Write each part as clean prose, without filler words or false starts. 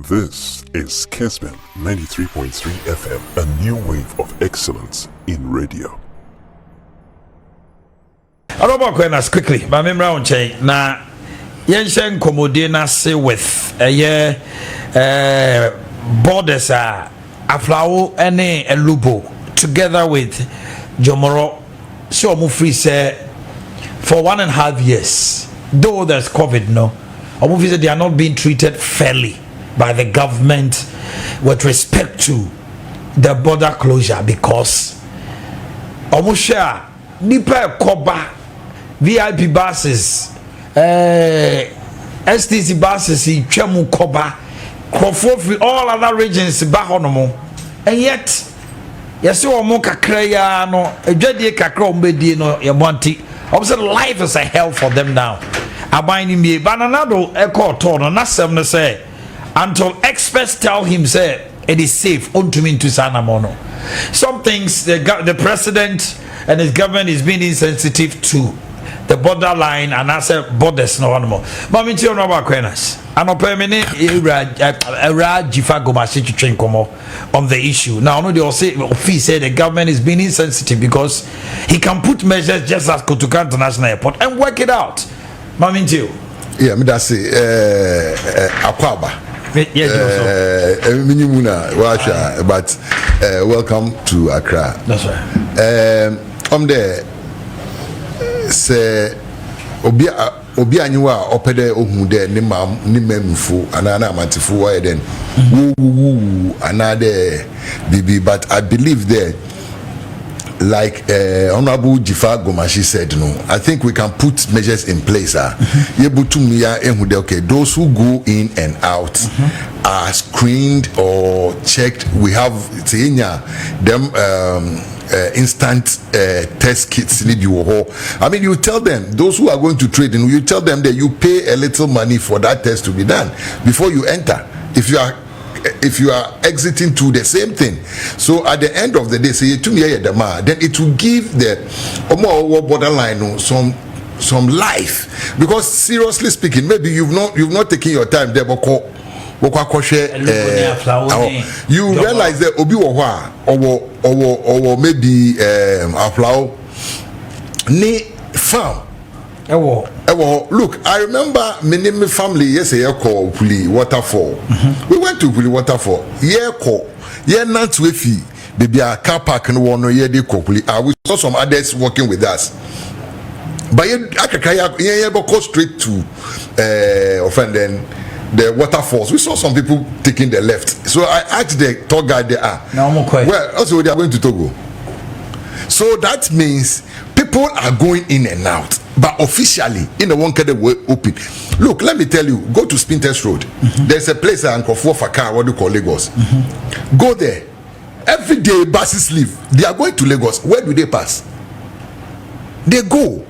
This is Kessben 93.3 FM, a new wave of excellence in radio. Aquinas quickly, my memory chain. Now, Yenshen Komodina say with a borders are Aflao and a Lubo together with Jomoro. So Mufri say for 1.5 years, though there's COVID, no, Mufri said they are not being treated fairly by the government with respect to the border closure because Omusha Nipa Koba VIP buses, STC buses, Chemu Koba, Crawford, all other regions, Bahonomo, and yet, yes, you are Moka Kraya, no, a Jadi Kakro Medi, no, Yamonti. Obviously, life is a hell for them now. Abiding me, Bananado, Echo Torn, and that's something to say. Until experts tell him, say, it is safe, unto me to Sanamono. Some things the president and his government is being insensitive to the borderline and I said borders no one more. But me tell you about Aquinas. I'm a permanent on the issue. Now, no, they all say the government is being insensitive because he can put measures just as Kotoka International Airport and work it out. Mami too. Yeah, me that's it. Akwaba. Yes, but welcome to Accra. That's right. I'm there. Say obi anywa opede ohun de ni memfu anana amantifu wa den anade bibi, but I believe there like Honorable Jifa Gomashi said, no, I think we can put measures in place. Okay, those who go in and out are screened or checked. We have them instant test kits. I mean, you tell them, those who are going to trade in, you tell them that you pay a little money for that test to be done before you enter. If you are exiting to the same thing, so at the end of the day, say to me, then it will give the borderline some life. Because seriously speaking, maybe you've not taken your time there, you realize that obi or maybe aflao ni farm. Look, I remember my family yesterday called Puli Waterfall. We went to Puli Waterfall. Not with baby a car park and one year they Puli. We saw some others working with us. But go straight to offending the waterfalls. We saw some people taking the left. So I asked the tour guide there. Well, also they are going to Togo. So that means people are going in and out. But officially, in the one kind of way open. Look, let me tell you, go to Spinters Road. There's a place in Kofo, what do you call Lagos? Go there. Every day buses leave. They are going to Lagos. Where do they pass? They go.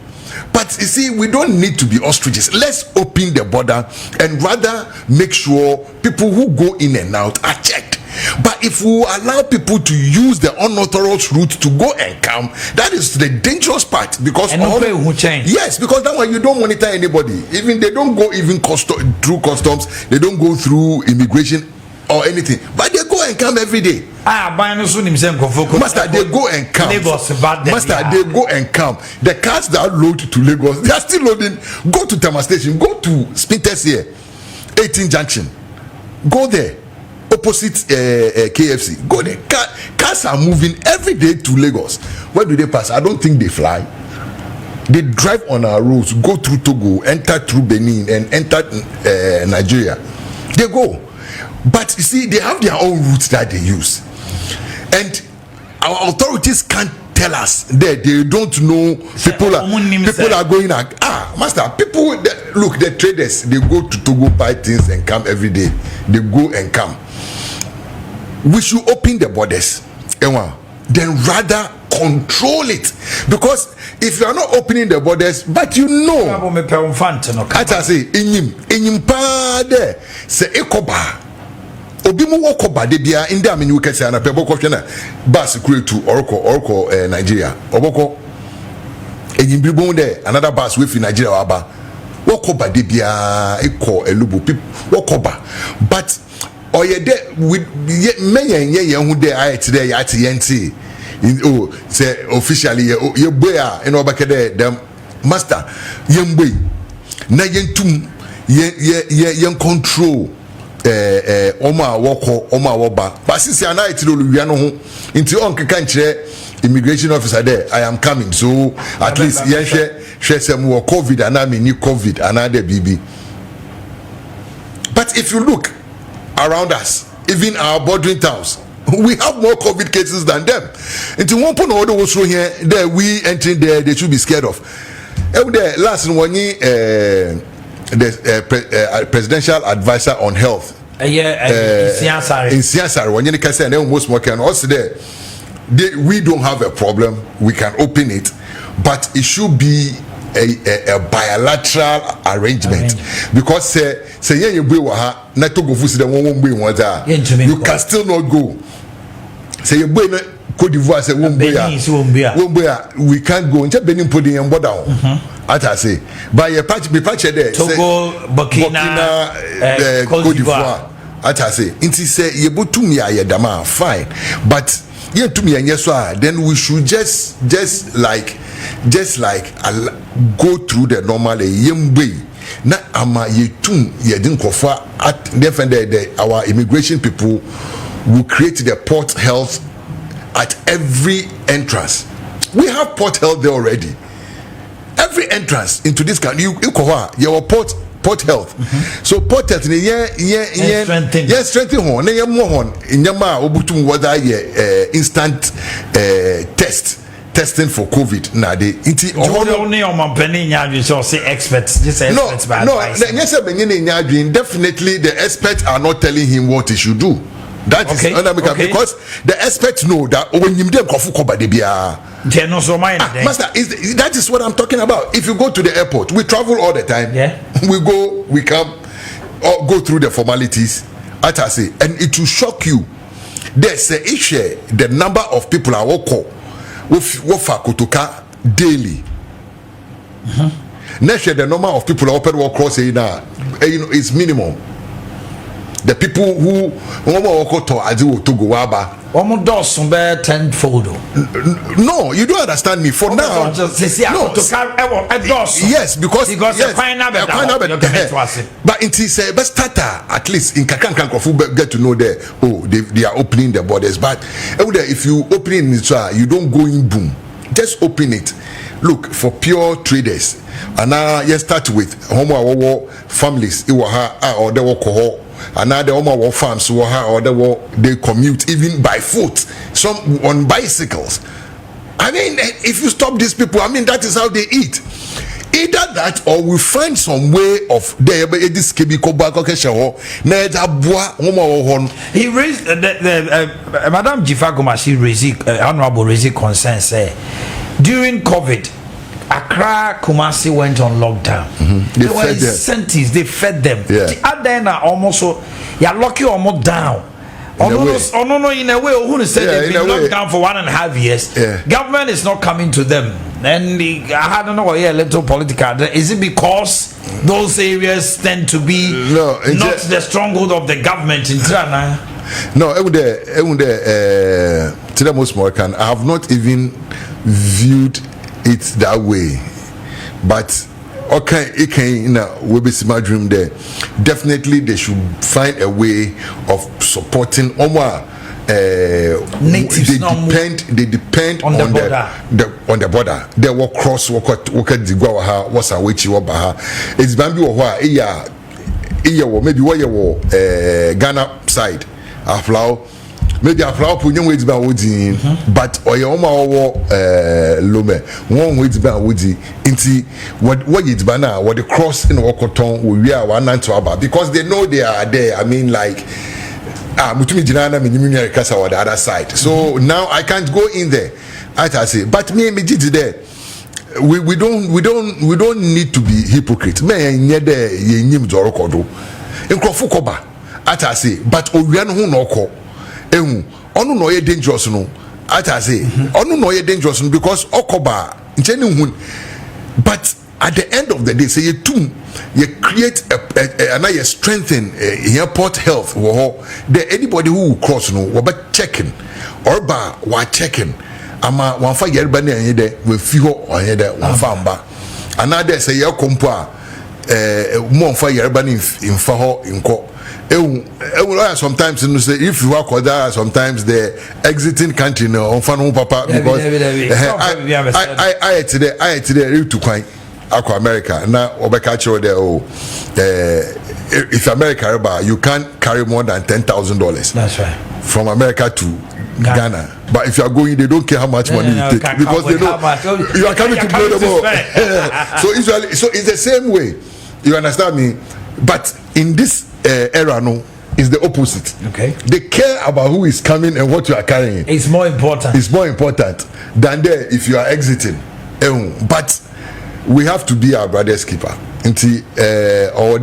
But you see, we don't need to be ostriches. Let's open the border and rather make sure people who go in and out are checked. But if we allow people to use the unauthorized route to go and come, that is the dangerous part. Because yes, because that way you don't monitor anybody. Even they don't go even through customs, they don't go through immigration or anything. But they go and come every day. Master, they go and come. Master, they go and come. The cars that load to Lagos, they are still loading. Go to Tama Station, go to Spinters here, 18 Junction. Go there. Opposite KFC. Go there. Cars are moving every day to Lagos. Where do they pass? I don't think they fly. They drive on our roads, go through Togo, enter through Benin, and enter Nigeria. They go. But you see, they have their own routes that they use. And our authorities can't tell us that they don't know people are going master, people look, the traders, they go to Togo, buy things and come every day. They go and come. We should open the borders, then rather control it. Because if you are not opening the borders, but you know, I say, in there, say ekoba. Obimu wokoba de bia inde ameni wukese na pebo ko hwe na bus create to oroko Nigeria oboko enyimbribo de another bus we fi Nigeria waba wokoba de bia ekọ elubo people wokoba, but or ye de with men ye who de I today at yenti oh say officially ye boy in obakede them master yembe na yentum ye control oma woko oma woba but since ya na itilo luwia no ho nti on keka nkyere immigration officer there I am coming so at least ye hwe sem wo covid and I mean covid and other BB. But if you look around us, even our bordering towns, we have more COVID cases than them. Into one point order was through here that we entering there, they should be scared of. The last one, the presidential advisor on health. In Siasar, when you can say most more can also there. We don't have a problem. We can open it, but it should be a bilateral arrangement because say you can still not go. Say you Cote d'Ivoire say we can't go. Just Benin put in border. I say, by a patch be patch there. Togo, Burkina, Cote d'Ivoire. I say, inti say you put to me dama fine, but yeah to me and yes then we should just like go through the normal way. Na ama yetum yedin kofa at defend our immigration people will create the port health at every entrance. We have port health there already. Every entrance into this country, you your port health. So port health strengthen hon na more hon inyama obutum whether instant testing for COVID na de inti only on my penny so say experts just experts no yes definitely the experts are not telling him what he should do. That is because the experts know that when you dem kofu koba de bia master that is what I'm talking about. If you go to the airport, we travel all the time. We go, we come, or go through the formalities. At I say, and it will shock you. There's a issue. The number of people I walk with Kotoka daily. Next year, the number of people I open walk across now, is minimum. The people who walk to Togo Waba. Almost tenfold. No, you don't understand me. For now, yes, because yes, but it is a best starter at least in Kakan get to know there. Oh, they are opening the borders. But if you open it, you don't go in boom. Just open it. Look for pure traders. And now you start with homo families. Or they walk and now the Omaha farms or they commute even by foot, some on bicycles. I mean, if you stop these people, I mean that is how they eat. Either that or we find some way of he raised Madame Jifagoma, she raised honorable raised concern say during COVID Accra, Kumasi went on lockdown. They were incentives, they fed them. The other almost so you're lucky almost down. In a way, who said they've been locked down for 1.5 years. Government is not coming to them. Then I don't know, little political. Is it because those areas tend to be not the stronghold of the government in Ghana? No, to the most more can I have not even viewed it that way, but we be my dream there. Definitely they should find a way of supporting natives. They depend on the border. They walk cross walk digwa what's a witchy wabaha. It's bambi or maybe Ghana side aflau. Maybe a flower punyam with Bawudi, but Oyoma Lome, one with Bawudi, into what it's banner, what the cross in Wokoton, we are 1 to about because they know they are there. I mean, like, Mutumi Jinana, Minimia Casa or the other side. So now I can't go in there. I say, but me did there. We don't need to be hypocrite. Me nyede ye nyim zorokodo. Enkofukoba. I say, but Oriano who no ko. Onu no ye dangerous no. I say, onu no ye dangerous no because okoba ncheni hun. But at the end of the day, say you create and you strengthen airport health. There anybody who will cross no, we checking or we checking. Ama one for yerbani and there we feel on here one famba. Another say your compa more for yerbani in faho in co. Sometimes you say if you work there, sometimes the exiting country no on fanu papa because I today to quite Aqua America now Obeka there if America you can't carry more than $10,000. That's right. From America to Ghana. But if you are going, they don't care how much money you take because they know you are coming to blow them all. So it's the same way. You understand me? But in this era, no, it's the opposite. Okay. They care about who is coming and what you are carrying. It's more important. It's more important than there if you are exiting. But we have to be our brother's keeper. Until over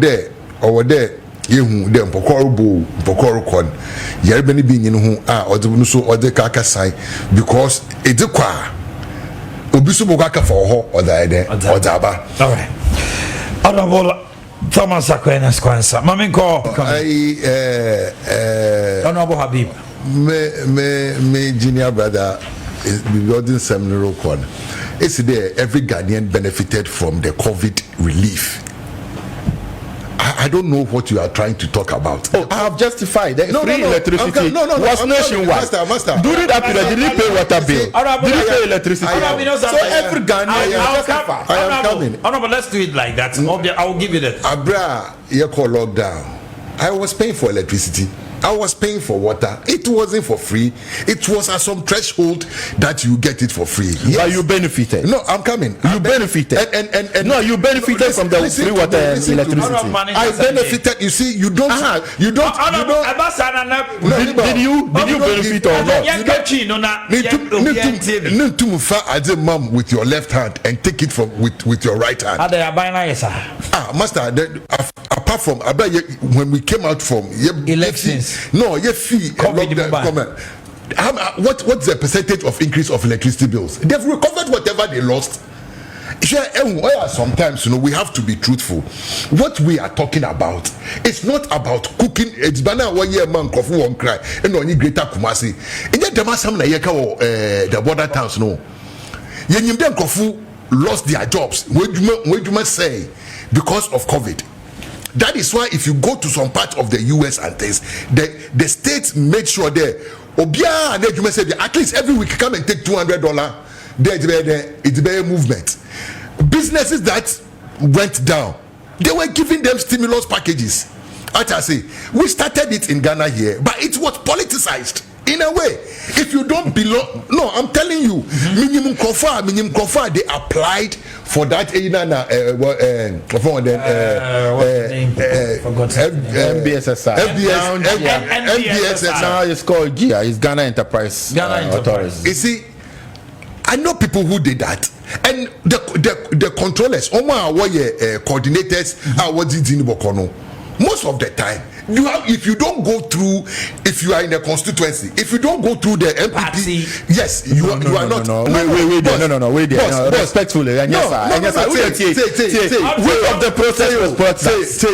there. Yehu dem pokoro kon yerbeni bi nyinu hu odebunu so ode kaka sai because edekwa obi so bokaka for ho odaba. All right. Honorable Thomas Aquinas Kwansa Maminko Honorable Habib me junior brother is building seminary con. It's there every Ghanaian benefited from the COVID relief. I don't know what you are trying to talk about. I have justified that free electricity was nationwide. Master. During that period, did he pay water bill? Did he pay electricity? So every Ghanaian I am coming. Honorable, let's do it like that. I will give you that. Abra, you call lockdown. I was paying for electricity. I was paying for water. It wasn't for free. It was at some threshold that you get it for free. Yes. But you benefited. No, I'm coming. You benefited. And no, you benefited from the free water and electricity. I benefited. You see, you don't. Did you benefit or not? You don't mom with your left hand and take it from with your right hand. Master. Apart from when we came out from elections. No, what's the percentage of increase of electricity bills? They've recovered whatever they lost. Sometimes we have to be truthful. What we are talking about, it's not about cooking. It's banana 1 year man kofu won't cry and only greater Kumasi. And yet the border towns no. Yenimden kofu lost their jobs. What you must say because of COVID. That is why if you go to some part of the US and things, the states made sure there Obia and you say at least every week come and take $200. It's a movement. Businesses that went down, they were giving them stimulus packages. As I say, we started it in Ghana here, but it was politicized. In a way, if you don't belong, no, I'm telling you, minimum comfort, they applied for that. MBSSI. Now it's called GIA. It's Ghana Enterprise. Authority. You see, I know people who did that, and the controllers, coordinators, most of the time. If you don't go through, if you are in a constituency, if you don't go through the MPP, yes, you are not. Wait there. Respectfully, which of the process was politicized?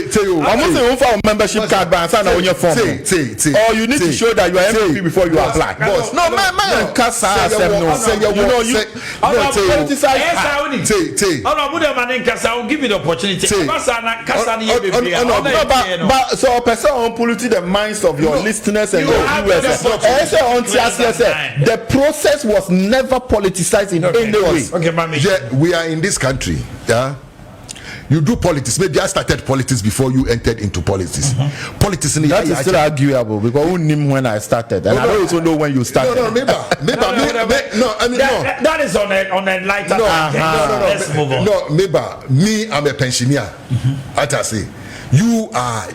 I'm not saying for membership card, but I'm on your form. Or you need to show that you are MPP before you apply. No, man, I'll give you the opportunity. But so on polluting the minds of your listeners and your viewers. The process was never politicized in any way. Okay, yeah, we are in this country. Yeah, you do politics. Maybe I started politics before you entered into politics. Politics in that is still arguable because who knew when I started, and I don't also know when you started. That is on a lighter. Let's move on. Me, I'm a pensioner. As I say, you are.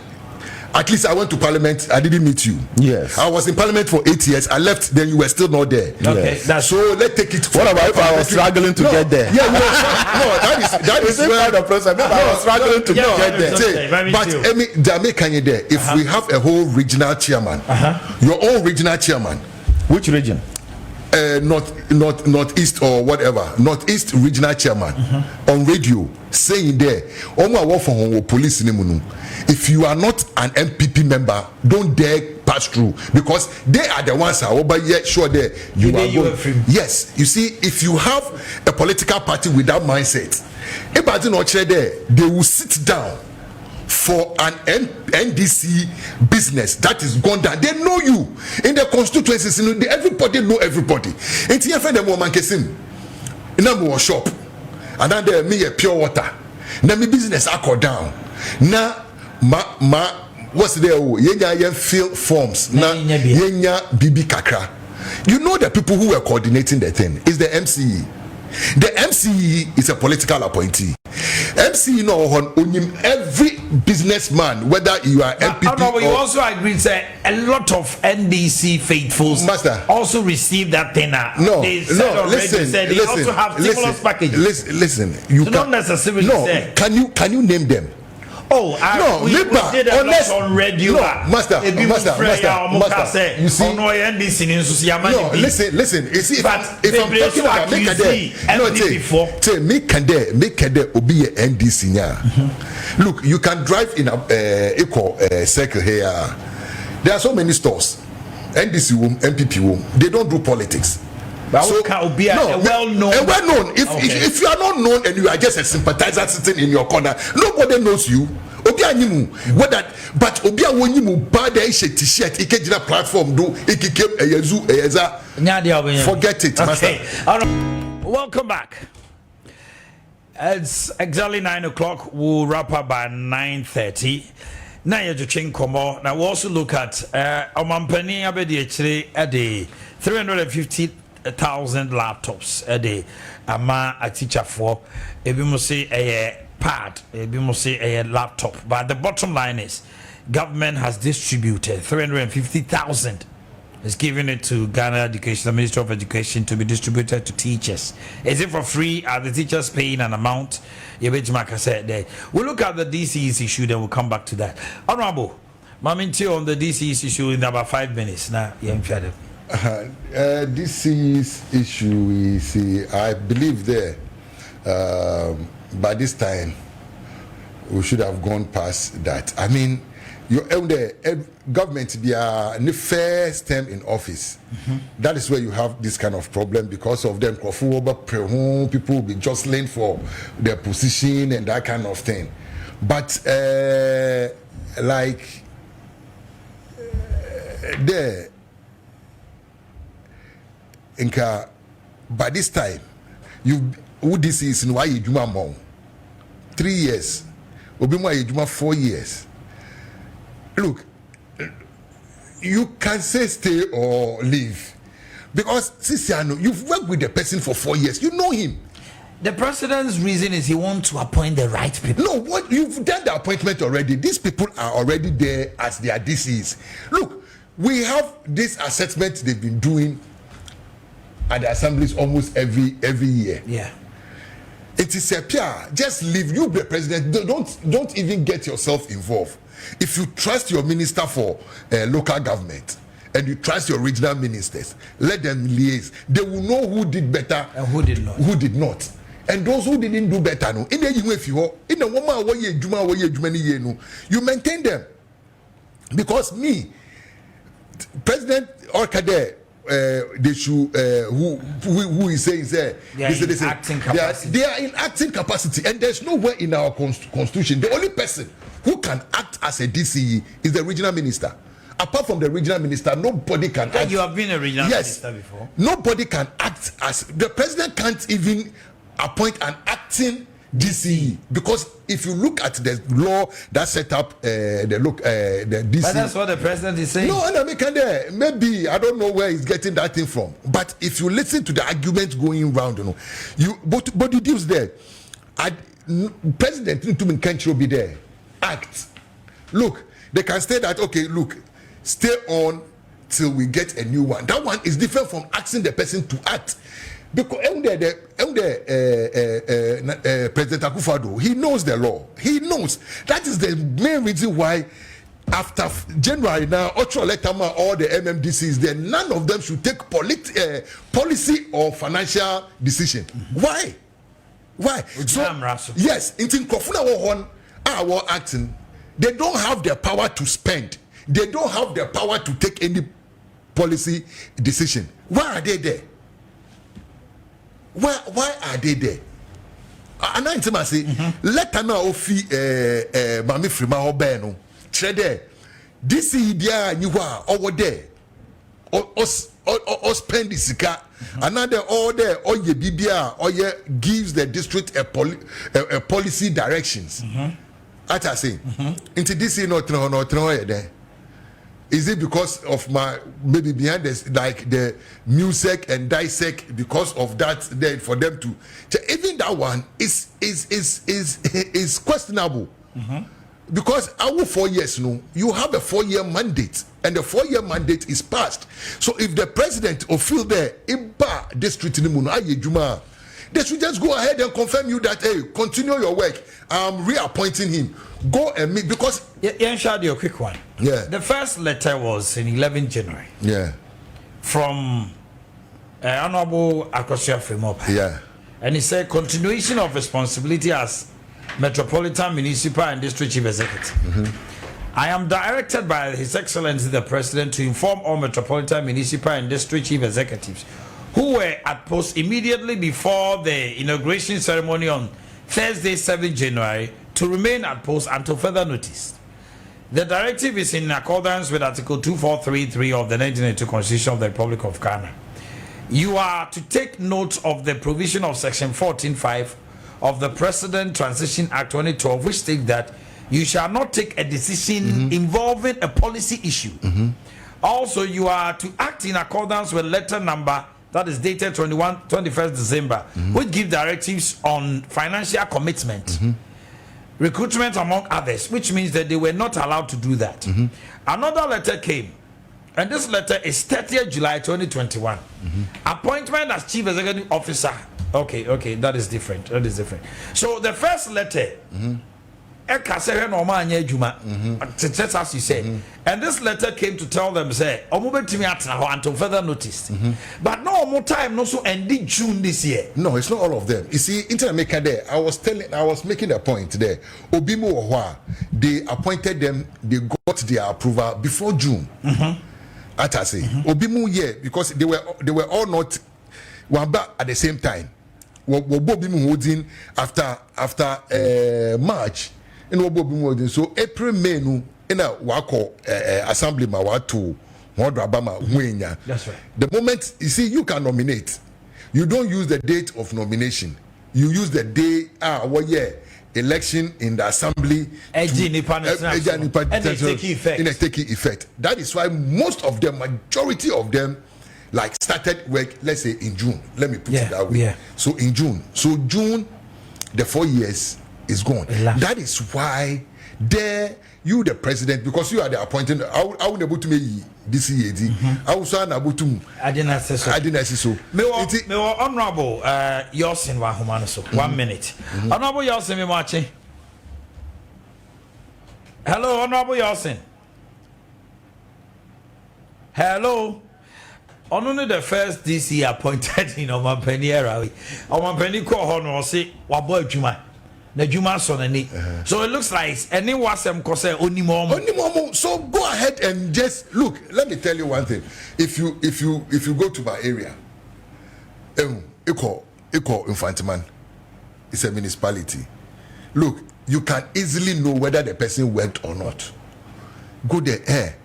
At least I went to parliament. I didn't meet you. Yes. I was in parliament for 8 years. I left. Then you were still not there. Okay. Yes. So let's take it. What about if I was struggling to get there? Yeah. That is where the process. I was struggling to get there. But Jamaican there. If we have a whole regional chairman, your own regional chairman. Which region? Northeast or whatever, Northeast regional chairman on radio saying there, police if you are not an MPP member, don't dare pass through because they are the ones who are yet sure there you are going. Yes, you see, if you have a political party with that mindset, they will sit down for an NDC business that is gone down. They know you in the constituencies. Everybody know everybody. And you find them woman Kessben, in a shop, and then there me a pure water. Now me business I call down. Now what's there? Yenya fill forms. Now yenya bibi kakra. You know the people who were coordinating the thing is the MCE. The MCE is a political appointee. MCE no on every businessman, whether you are MPP but you also agree that a lot of NDC faithfuls also receive that thing. Listen, they also have stimulus packages. Listen, you so don't necessarily say. Can you name them? Oh, we did a lot on radio. No, master. You see, no, listen. You see, if I'm talking about make there obi NDC nya. Look, you can drive in a circle here. There are so many stores. NDC wom, MPP wom. They don't do politics. But so, well-known. If you are not known and you are just a sympathizer sitting in your corner, nobody knows you. But Obia wonimu bad t-shirt, ikejina platform do ikike eyeza. Forget it, master. Welcome back. It's exactly 9 o'clock. We'll wrap up by 9:30. Now you're just komo. Now we also look at Omanhehe Abedi at the 350,000 laptops a day. Ama a teacher for ebi mo say a pad, ebi mo say a laptop. But the bottom line is, government has distributed 350,000. It's giving it to Ghana Education, the Ministry of Education, to be distributed to teachers. Is it for free? Are the teachers paying an amount? We'll look at the DCE's issue, then we'll come back to that. Honorable, Maminti on the DCE's issue in about 5 minutes. Now, DCE's issue is, I believe there, by this time, we should have gone past that. I mean, government be the first term in office. That is where you have this kind of problem because of them. People will be jostling for their position and that kind of thing. But there, by this time, this is in why you do 3 years, Obima 4 years. Look, you can say stay or leave because Sisiano, you've worked with the person for 4 years. You know him. The president's reason is he wants to appoint the right people. No, what you've done the appointment already. These people are already there as their DCs. Look, we have this assessment they've been doing at the assemblies almost every year. Yeah. It is a PR. Just leave. You be president. Don't even get yourself involved. If you trust your minister for local government and you trust your regional ministers, let them liaise. They will know who did better and who did not. And those who didn't do better, no. In the woman you maintain them. Because President Orkade, they should who is saying there they are in acting capacity, and there's nowhere in our constitution. The only person who can act as a DCE is the regional minister. Apart from the regional minister, nobody can act. You have been a regional minister before. Nobody can act as the president. Can't even appoint an acting DCE, because if you look at the law that set up the DCE, but that's what the president is saying. No, maybe I don't know where he's getting that thing from. But if you listen to the arguments going round, but the deals there, President can't be there. Act. Look, they can say that. Okay, look, stay on till we get a new one. That one is different from asking the person to act. Because President Akufo-Addo, he knows the law. He knows. That is the main reason why after January now, Ocho Letama, all the MMDCs, then none of them should take policy or financial decision. Why? So, yes, in Kofuna Wohon, our acting, they don't have the power to spend. They don't have the power to take any policy decision. Why are they there? Why are they there? And I say, let Anna Ofi Mami Frima Obeno. Trade this idea you are over there or spend this car another all there or your BBR or your gives the district a policy directions. As I say, into this no there. Is it because of my maybe behind this like the music and dissect because of that there for them to even that one is questionable. Because our 4 years, you have a 4-year mandate, and the 4-year mandate is passed. So if the president or feel there, they should just go ahead and confirm you that hey, continue your work. I'm reappointing him. Go and meet because share a quick one. Yeah. The first letter was in 11 January. Yeah. From Honorable Akosia Frimopa. Yeah. And he said continuation of responsibility as Metropolitan, Municipal and District Chief Executive. I am directed by His Excellency the President to inform all Metropolitan, Municipal and District Chief Executives who were at post immediately before the inauguration ceremony on Thursday, 7 January to remain at post until further notice. The directive is in accordance with Article 2433 of the 1992 Constitution of the Republic of Ghana. You are to take note of the provision of Section 14.5 of the President Transition Act 2012, which states that you shall not take a decision involving a policy issue. Also, you are to act in accordance with letter number that is dated 21st December, which give directives on financial commitment, recruitment among others, which means that they were not allowed to do that. Another letter came, and this letter is 30th July 2021. Appointment as Chief Executive Officer. Okay, that is different. So the first letter, as you say, and this letter came to tell them, say, until further notice. But no more time, no so ending June this year. No, it's not all of them. You see, Intermaker there, I was making a point there. Obimu Ohwa, they appointed them, they got their approval before June. At I say, Obimu, yeah, because they were all not one back at the same time. Obimu holding after March. So April, May, no, in a wako assembly ma watu Wadrabama Wenya. That's right. The moment you see you can nominate, you don't use the date of nomination. You use the day election in the assembly and it's taking effect. That is why most of them, majority of them, like started work, let's say in June. Let me put it that way. So in June. So June, the 4 years is gone. That is why you the president, because you are the appointed. I will able to make this year. I was able to. I didn't say so. Me honorable Yosin Wahumano so 1 minute. Honorable Yosin me watching. Hello, Honorable Yosin. Hello. Only the first DC appointed in Omanhehe Yaw Omanhehe call honor say wabo adwuma na adwuma so nani. So it looks like any wasem ko say oni momo. So go ahead and just look. Let me tell you one thing. If you go to my area, Eko Infantiman, it's a municipality. Look, you can easily know whether the person went or not. Go there,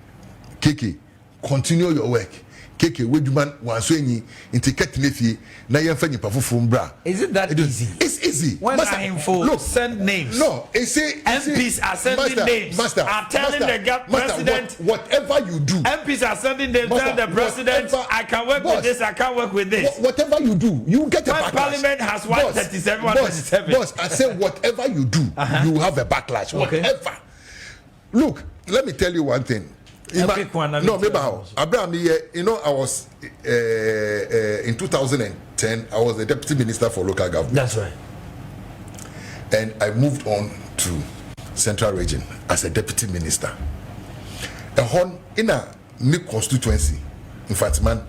Kiki, continue your work. Keke Wedman Wansweni into Ketnefi, Nayan Pafufum Bra. Is it that easy? It's easy. When look, send names. No, it's MPs are sending names. Are telling the president whatever you do. MPs are sending names. Tell the president I can work with this, I can't work with this. Whatever you do, you get a backlash. Parliament has 137, 137. Boss, I say whatever you do, you have a backlash. Whatever. Look, let me tell you one thing. Abraham, I was in 2010. I was the deputy minister for local government. That's right. And I moved on to Central Region as a deputy minister. a horn in a new constituency. In fact, man,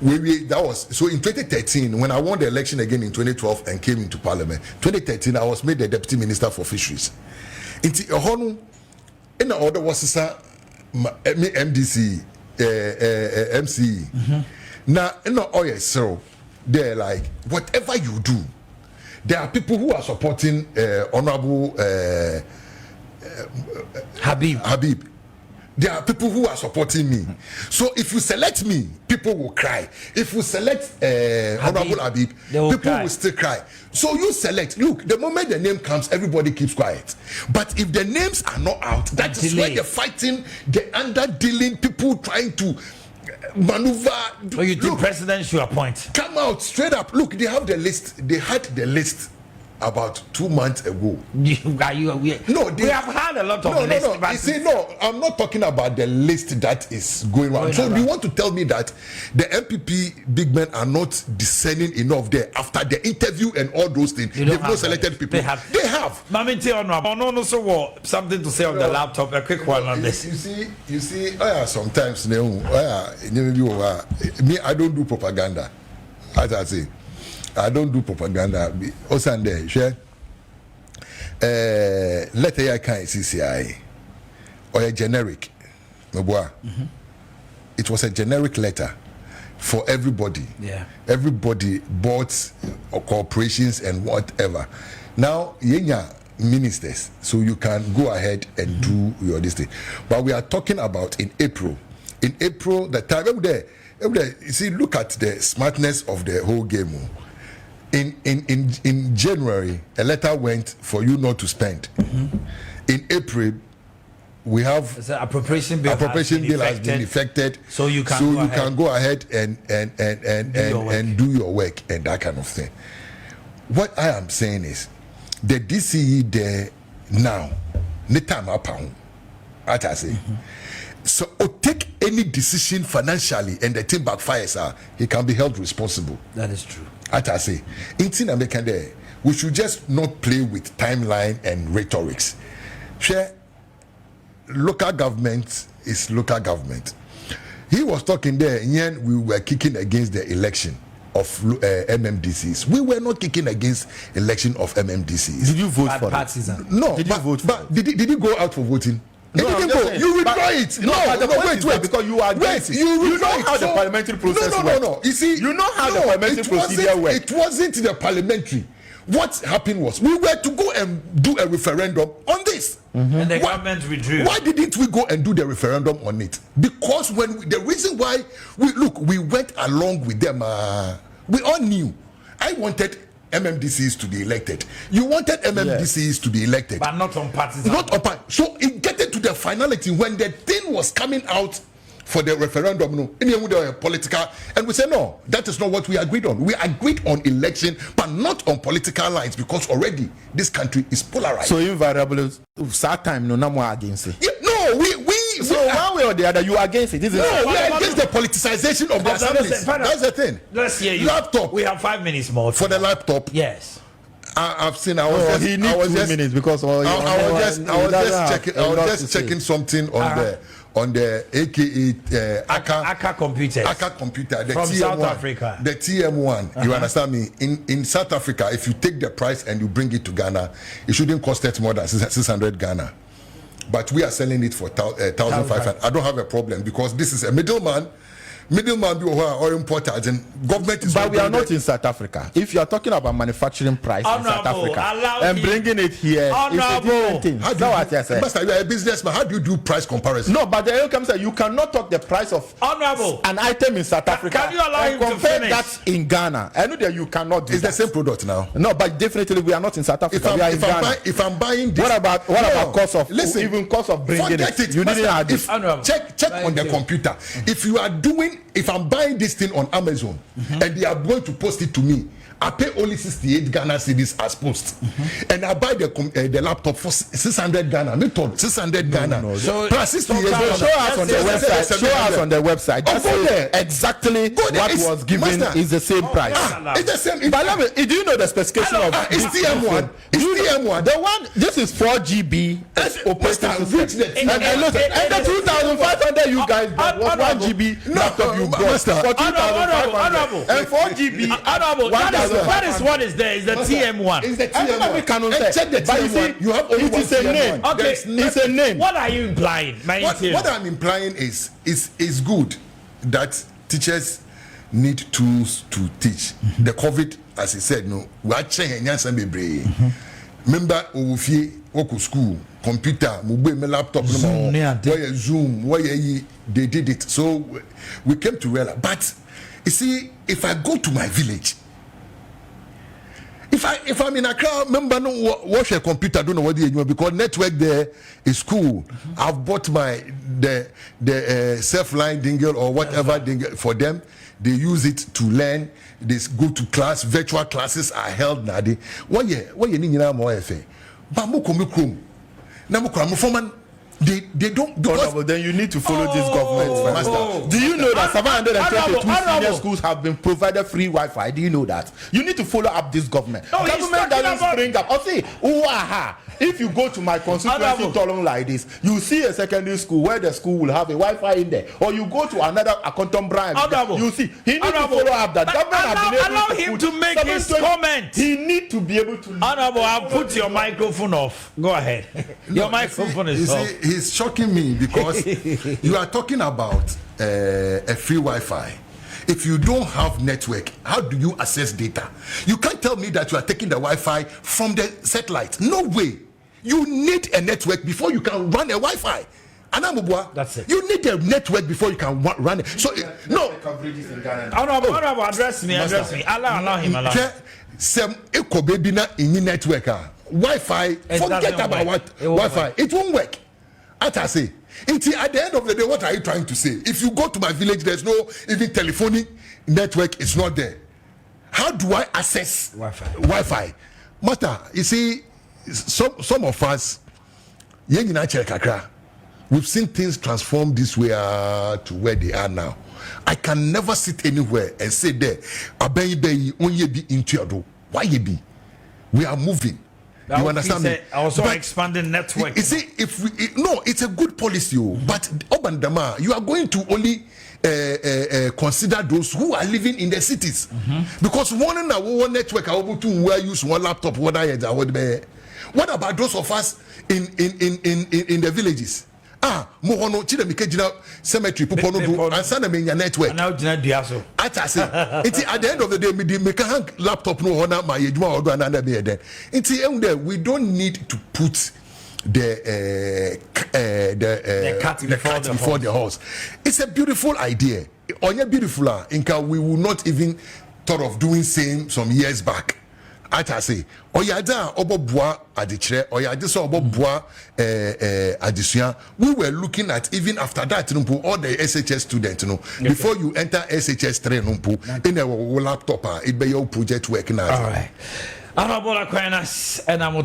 that was so in 2013 when I won the election again in 2012 and came into parliament. 2013, I was made the deputy minister for fisheries. Into a horn in the order was MDC, MCE. Now, in the oil, so they're like, whatever you do, there are people who are supporting Honorable Habib. There are people who are supporting me. So if you select me, people will cry. If you select Honorable Habib, people will still cry. So you select. Look, the moment the name comes, everybody keeps quiet. But if the names are not out, that is where the fighting, the under-dealing, people trying to maneuver. So you think president should appoint? Come out straight up. Look, they have the list. They had the list about 2 months ago. We have had a lot of lists. You see, no, I'm not talking about the list that is going around. So you want to tell me that the MPP big men are not discerning enough there after the interview and all those things? They've not selected people. They have. Something to say on the laptop. A quick one on this. You see. Sometimes me, I don't do propaganda. As I say, I don't do propaganda. Osande, share. Letter I can't CCI or a generic. It was a generic letter for everybody. Yeah. Everybody bought or corporations and whatever. Now, yenya ministers, so you can go ahead and do your this thing. But we are talking about in April. In April, the time every day, you see, look at the smartness of the whole game. In January, a letter went for you not to spend. In April, we have appropriation bill has been effected, so you can go ahead and do your work and that kind of thing. What I am saying is the DCE there now, I say. So take any decision financially and the thing backfires, he can be held responsible. That is true. I say, we should just not play with timeline and rhetorics. Share local government is local government. He was talking there, and yet we were kicking against the election of MMDCs. We were not kicking against election of MMDCs. Did you vote for partisan? No. Did you vote for it? Did you go out for voting? No, you withdraw it. Wait, because you are against it. You know how the parliamentary process works. No. You see, you know how the parliamentary procedure works. It wasn't the parliamentary. What happened was we were to go and do a referendum on this. And the government withdrew. Why didn't we go and do the referendum on it? Because the reason why we went along with them, we all knew. I wanted MMDCs to be elected. You wanted MMDCs to be elected, but not on parties. Not on parties. So it get to the finality when the thing was coming out for the referendum. No, in political, and we said no. That is not what we agreed on. We agreed on election, but not on political lines because already this country is polarized. So invariably, that time no more against it. Yeah, no, we. So one way or the other, you are against it. No, we are against the politicization of the assemblies. That's the thing. Let's hear you. Laptop. We have 5 minutes more for the laptop. Yes. I've seen. I was just 2 minutes because I was just checking something on the AKA Aka computers. Aka computer. The From TM1, South Africa. The TM1. You understand me? In South Africa, if you take the price and you bring it to Ghana, it shouldn't cost it more than 600 Ghana. But we are selling it for 1,500. I don't have a problem because this is a middleman or importers and government is. But we are not in South Africa. If you are talking about manufacturing price in South Africa and bringing it here, it's a different thing. Master, you are a businessman. How do you do price comparison? No, but the outcome says you cannot talk the price of an item in South Africa. Can you allow him to compare finish? that in Ghana? I know that you cannot do it's the same product now. No, but definitely we are not in South Africa. We are in Ghana. If I'm buying this, what about cost of cost of bringing forget it? You didn't add it. Check on the computer. If I'm buying this thing on Amazon and they are going to post it to me, I pay only 68 Ghana cedis as post, and I buy the laptop for 600 Ghana. Me told 600 Ghana. No. So plus 68 show us on the website. Show us on the website. Just say exactly what was given is the same price. It's the same. But let me. Do you know the specification of it's TM1? It's TM1. The one. This is 4 GB. Operating system. And listen, and the 2,500 you guys bought was 1 GB laptop you bought for 2,500 and 4 GB. That is what is there. Is the TM1. It's the TM1. Check the TM1. You have only it is a name. Okay, it's a name. What are you implying? What I'm implying is good that teachers need tools to teach. The COVID, as he said, no, we are changing some baby. Remember, we school, computer, mobile, laptop, Zoom, they did it. So we came to realize. But you see, if I go to my village, if I'm in Accra, remember no watch a computer, don't know what they do because network there is cool. I've bought the self-line dingle or whatever dingle for them. They use it to learn. They go to class. Virtual classes are held now. What you need more effort. Bambu komi krom. They don't because but then you need to follow this government. Master. Do you know that 722 senior schools have been provided free Wi-Fi? Do you know that? You need to follow up this government. Government doesn't spring up. Oh, see, if you go to my constituency Tolong like this, you see a secondary school where the school will have a Wi-Fi in there, or you go to another Akontom Brian, you see he needs to follow up that government has been able allow him to make his comment. He need to be able to. Honorable, I'll put your microphone off. Go ahead. Your microphone is off. He's shocking me because you are talking about a free Wi-Fi. If you don't have network, how do you access data? You can't tell me that you are taking the Wi-Fi from the satellite. No way. You need a network before you can run a Wi-Fi. That's it. You need a network before you can run it. So no. Honorable, address me. Allow him. Some eco baby na in network. Wi-Fi. Forget about Wi-Fi. It won't work. At I say. At the end of the day, what are you trying to say? If you go to my village, there's no even telephonic network. It's not there. How do I access Wi-Fi? Matter, you see, some of us, we've seen things transform this way to where they are now. I can never sit anywhere and say there, why you be? We are moving. You understand me? Also expanding network. You see, it's a good policy, but Obandama, you are going to only consider those who are living in the cities, because one network are able to use one laptop. What about those of us in the villages? Mohono chidemikejina cemetery pupono and send them in your network. Now diaso. At the end of the day, me can hang laptop no honor my ejuma odo another be there. We don't need to put the cat before the horse. It's a beautiful idea. Only beautiful inka we will not even thought of doing same some years back. I say, Oyada Oboboa Adichre, Oyada Oboboa Adisua. We were looking at even after that, all the SHS students, before you enter SHS 3, in a laptop, it be your project work now. All right. Honorable Aquinas, and I'm